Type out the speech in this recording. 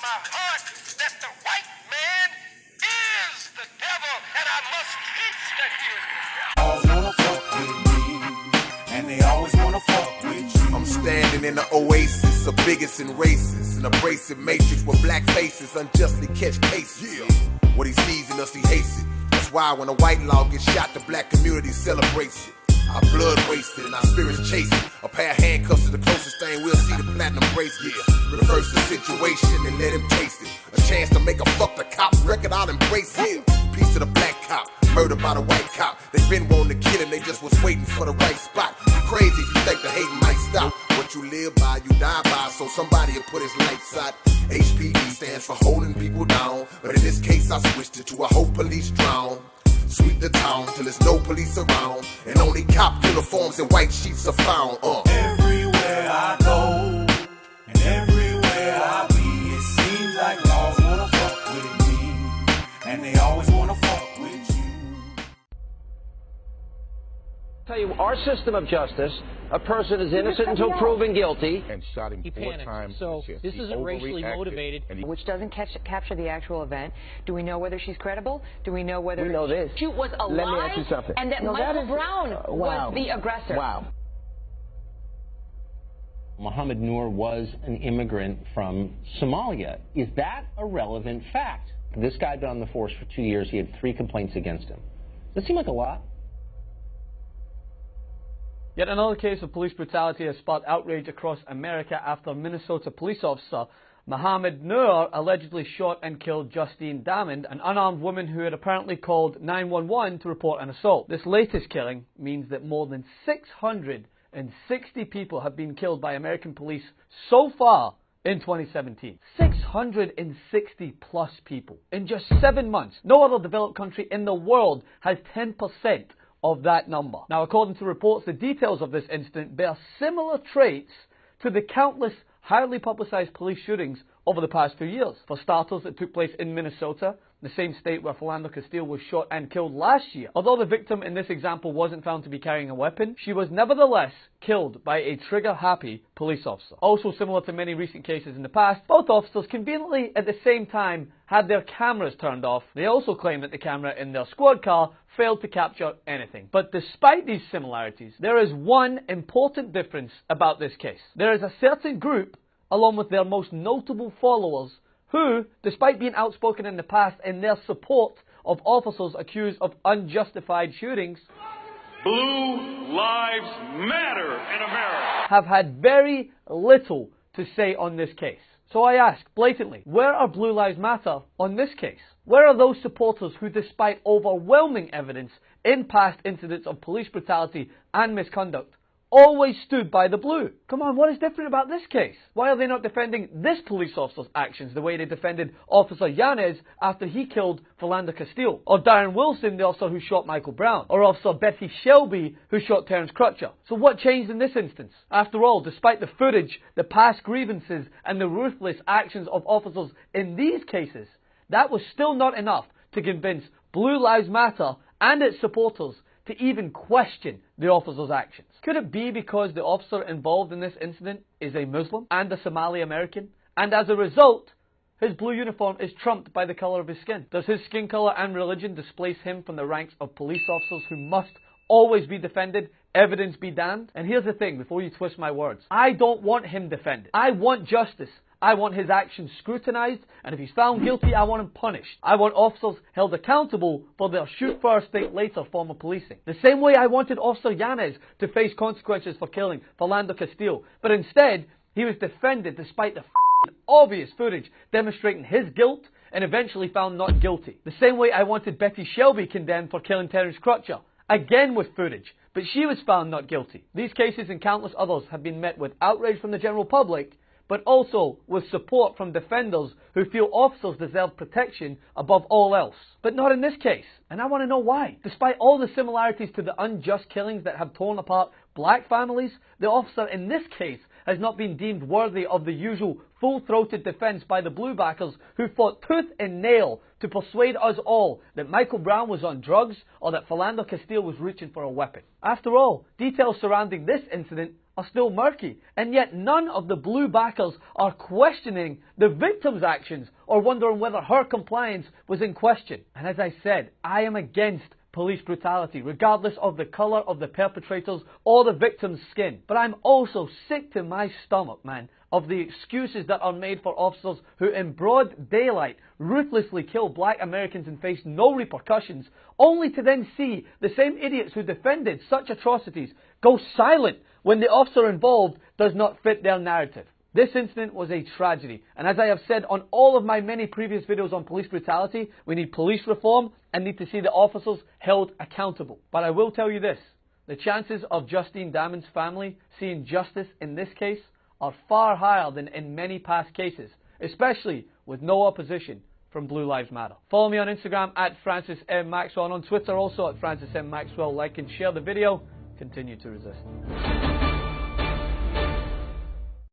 my heart that the white man is the devil, and I must teach that he is the devil. All wanna fuck with me, and they always wanna fuck with you. I'm standing in the oasis of bigots and racists, an abrasive matrix where black faces unjustly catch cases. What he sees in us, he hates it. That's why when a white law gets shot, the black community celebrates it. Our blood wasted and our spirits chasing. A pair of handcuffs is the closest thing we'll see to platinum bracelet. Reverse the situation and let him taste it. A chance to make a fuck the cop record, I'll embrace it. Piece of the black cop, murdered by the white cop. They been wanting to kill him, they just was waiting for the right spot. You crazy if you think the hating might stop. What you live by, you die by, so somebody will put his lights out. HPD stands for holding people down, but in this case I switched it to a hope police drown. Sweep the town till there's no police around, and only cop uniforms and white sheets are found. Everywhere I go, and everywhere I be, it seems like laws wanna fuck with me, and they always wanna fuck with you. Tell you, our system of justice, a person is innocent until proven guilty. And shot him 4 times. So this isn't racially motivated. Which doesn't capture the actual event. Do we know whether she's credible? Do we know whether we know this. She was alive? Let me ask you something. And that Michael Brown was the aggressor. Wow. Mohamed Noor was an immigrant from Somalia. Is that a relevant fact? This guy had been on the force for 2 years. He had 3 complaints against him. Does that seem like a lot? Yet another case of police brutality has sparked outrage across America after Minnesota police officer Mohamed Noor allegedly shot and killed Justine Damond, an unarmed woman who had apparently called 911 to report an assault. This latest killing means that more than 660 people have been killed by American police so far in 2017. 660 plus people in just 7 months. No other developed country in the world has 10% of that number. Now, according to reports, the details of this incident bear similar traits to the countless highly publicized police shootings over the past few years. For starters, it took place in Minnesota, the same state where Philando Castile was shot and killed last year. Although the victim in this example wasn't found to be carrying a weapon, she was nevertheless killed by a trigger-happy police officer. Also similar to many recent cases in the past, both officers conveniently at the same time had their cameras turned off. They also claim that the camera in their squad car failed to capture anything. But despite these similarities, there is one important difference about this case. There is a certain group, along with their most notable followers, who, despite being outspoken in the past in their support of officers accused of unjustified shootings, Blue lives matter in America. have had very little to say on this case. So I ask, blatantly, where are Blue Lives Matter on this case? Where are those supporters who, despite overwhelming evidence in past incidents of police brutality and misconduct, always stood by the blue? Come on, what is different about this case? Why are they not defending this police officer's actions the way they defended Officer Yanez after he killed Philando Castile? Or Darren Wilson, the officer who shot Michael Brown? Or Officer Betty Shelby, who shot Terrence Crutcher? So what changed in this instance? After all, despite the footage, the past grievances, and the ruthless actions of officers in these cases, that was still not enough to convince Blue Lives Matter and its supporters to even question the officer's actions. Could it be because the officer involved in this incident is a Muslim and a Somali American, and as a result, his blue uniform is trumped by the colour of his skin? Does his skin colour and religion displace him from the ranks of police officers who must always be defended, evidence be damned? And here's the thing, before you twist my words, I don't want him defended. I want justice. I want his actions scrutinised, and if he's found guilty, I want him punished. I want officers held accountable for their shoot first, think later form of policing. The same way I wanted Officer Yanez to face consequences for killing Philando Castile, but instead, he was defended despite the obvious footage demonstrating his guilt and eventually found not guilty. The same way I wanted Betty Shelby condemned for killing Terrence Crutcher, again with footage, but she was found not guilty. These cases and countless others have been met with outrage from the general public, but also with support from defenders who feel officers deserve protection above all else. But not in this case, and I want to know why. Despite all the similarities to the unjust killings that have torn apart black families, the officer in this case has not been deemed worthy of the usual full-throated defence by the bluebackers who fought tooth and nail to persuade us all that Michael Brown was on drugs or that Philando Castile was reaching for a weapon. After all, details surrounding this incident are still murky, and yet none of the blue backers are questioning the victim's actions or wondering whether her compliance was in question. And as I said, I am against police brutality, regardless of the colour of the perpetrators or the victim's skin. But I'm also sick to my stomach, man, of the excuses that are made for officers who in broad daylight ruthlessly kill black Americans and face no repercussions, only to then see the same idiots who defended such atrocities go silent when the officer involved does not fit their narrative. This incident was a tragedy, and as I have said on all of my many previous videos on police brutality, we need police reform and need to see the officers held accountable. But I will tell you this, the chances of Justine Damond's family seeing justice in this case are far higher than in many past cases, especially with no opposition from Blue Lives Matter. Follow me on Instagram at Francis M. Maxwell and on Twitter also at Francis M. Maxwell. Like and share the video. Continue to resist.